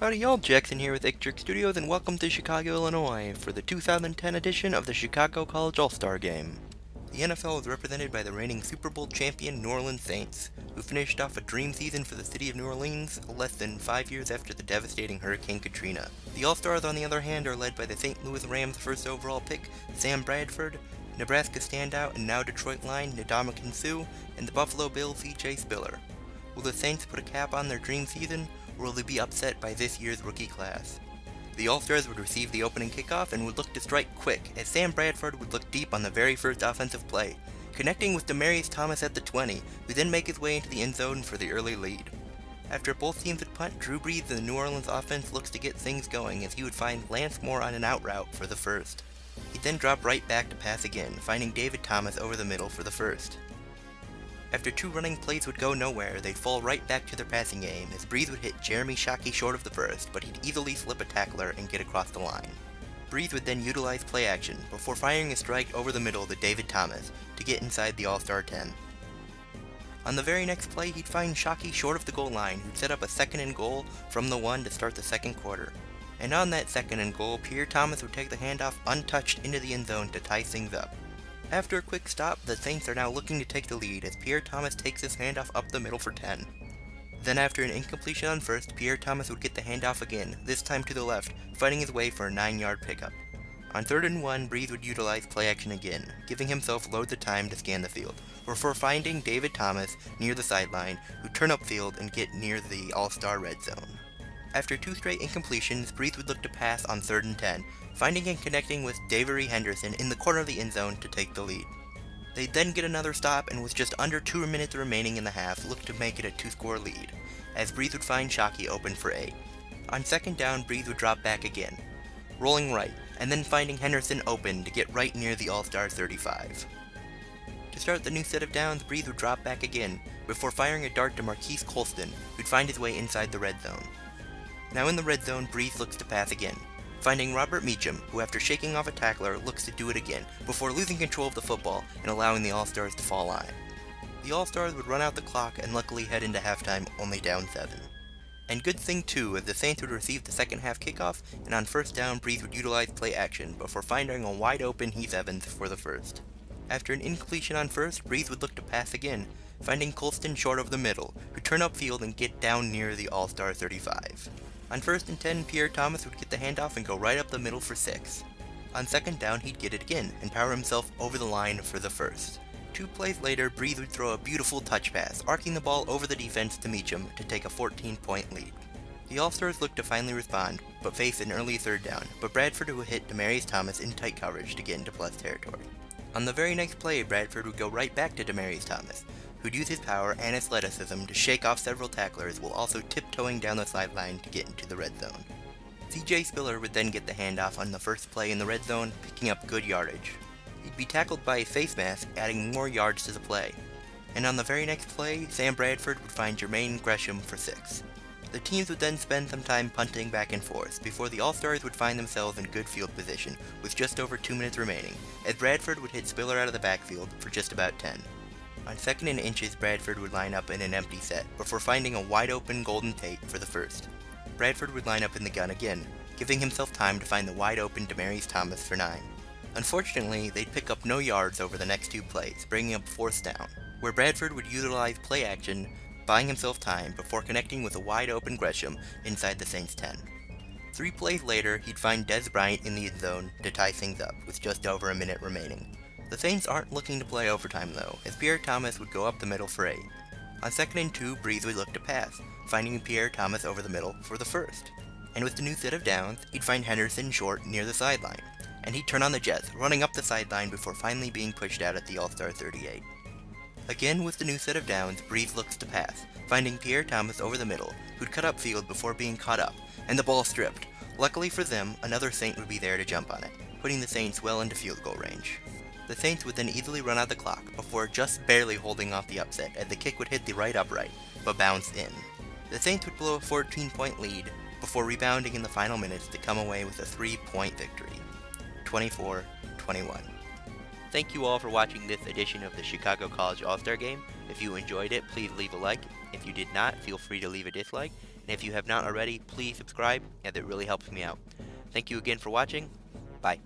Howdy y'all, Jackson here with Ictric Studios and welcome to Chicago, Illinois for the 2010 edition of the Chicago College All-Star Game. The NFL is represented by the reigning Super Bowl champion New Orleans Saints, who finished off a dream season for the city of New Orleans less than 5 years after the devastating Hurricane Katrina. The All-Stars, on the other hand, are led by the St. Louis Rams first overall pick, Sam Bradford, Nebraska standout and now Detroit Lion Ndamukong Suh, and the Buffalo Bills C.J. Will the Saints put a cap on their dream season, or will they be upset by this year's rookie class? The All-Stars would receive the opening kickoff and would look to strike quick, as Sam Bradford would look deep on the very first offensive play, connecting with Thomas at the 20, who then make his way into the end zone for the early lead. After both teams would punt, Drew Brees and the New Orleans offense looks to get things going as he would find Lance Moore on an out route for the first. He'd then drop right back to pass again, finding David Thomas over the middle for the first. After two running plays would go nowhere, they'd fall right back to their passing game, as Brees would hit Jeremy Shockey short of the first, but he'd easily slip a tackler and get across the line. Brees would then utilize play action, before firing a strike over the middle to David Thomas, to get inside the All-Star 10. On the very next play, he'd find Shockey short of the goal line, who'd set up a second and goal from the 1 to start the second quarter. And on that second and goal, Pierre Thomas would take the handoff untouched into the end zone to tie things up. After a quick stop, the Saints are now looking to take the lead as Pierre Thomas takes his handoff up the middle for 10. Then after an incompletion on first, Pierre Thomas would get the handoff again, this time to the left, fighting his way for a 9-yard pickup. On 3rd and 1, Brees would utilize play action again, giving himself loads of time to scan the field, before finding David Thomas near the sideline, who'd turn upfield and get near the All-Star red zone. After two straight incompletions, Brees would look to pass on 3rd and 10, finding and connecting with Davery Henderson in the corner of the end zone to take the lead. They'd then get another stop and with just under 2 minutes remaining in the half, look to make it a 2-score lead, as Brees would find Shockey open for 8. On 2nd down, Brees would drop back again, rolling right, and then finding Henderson open to get right near the All-Star 35. To start the new set of downs, Brees would drop back again, before firing a dart to Marquise Colston, who'd find his way inside the red zone. Now in the red zone, Brees looks to pass again, finding Robert Meacham, who after shaking off a tackler looks to do it again, before losing control of the football and allowing the All-Stars to fall on it. The All-Stars would run out the clock and luckily head into halftime only down 7. And good thing too, as the Saints would receive the second half kickoff, and on 1st down Brees would utilize play action, before finding a wide open Heath Evans for the first. After an incompletion on first, Brees would look to pass again, finding Colston short of the middle, who turn upfield and get down near the All-Star 35. On 1st and 10, Pierre Thomas would get the handoff and go right up the middle for 6. On 2nd down, he'd get it again, and power himself over the line for the first. 2 plays later, Brees would throw a beautiful touch pass, arcing the ball over the defense to Meacham to take a 14-point lead. The All-Stars looked to finally respond, but faced an early 3rd down, but Bradford would hit Demaryius Thomas in tight coverage to get into plus territory. On the very next play, Bradford would go right back to Demaryius Thomas, who'd use his power and athleticism to shake off several tacklers while also tiptoeing down the sideline to get into the red zone. C.J. Spiller would then get the handoff on the first play in the red zone, picking up good yardage. He'd be tackled by a face mask, adding more yards to the play. And on the very next play, Sam Bradford would find Jermaine Gresham for 6. The teams would then spend some time punting back and forth, before the All-Stars would find themselves in good field position, with just over 2 minutes remaining, as Bradford would hit Spiller out of the backfield for just about 10. On 2nd and inches, Bradford would line up in an empty set, before finding a wide-open Golden Tate for the first. Bradford would line up in the gun again, giving himself time to find the wide-open Demaryius Thomas for 9. Unfortunately, they'd pick up no yards over the next 2 plays, bringing up 4th down, where Bradford would utilize play action, buying himself time before connecting with a wide-open Gresham inside the Saints' 10. 3 plays later, he'd find Des Bryant in the end zone to tie things up, with just over a minute remaining. The Saints aren't looking to play overtime though, as Pierre Thomas would go up the middle for 8. On 2nd and 2, Brees would look to pass, finding Pierre Thomas over the middle for the first. And with the new set of downs, he'd find Henderson short near the sideline, and he'd turn on the Jets, running up the sideline before finally being pushed out at the All-Star 38. Again with the new set of downs, Brees looks to pass, finding Pierre Thomas over the middle, who'd cut upfield before being caught up, and the ball stripped. Luckily for them, another Saint would be there to jump on it, putting the Saints well into field goal range. The Saints would then easily run out the clock before just barely holding off the upset as the kick would hit the right upright, but bounce in. The Saints would blow a 14-point lead before rebounding in the final minutes to come away with a 3-point victory, 24-21. Thank you all for watching this edition of the Chicago College All-Star Game. If you enjoyed it, please leave a like. If you did not, feel free to leave a dislike. And if you have not already, please subscribe, as it really helps me out. Thank you again for watching. Bye.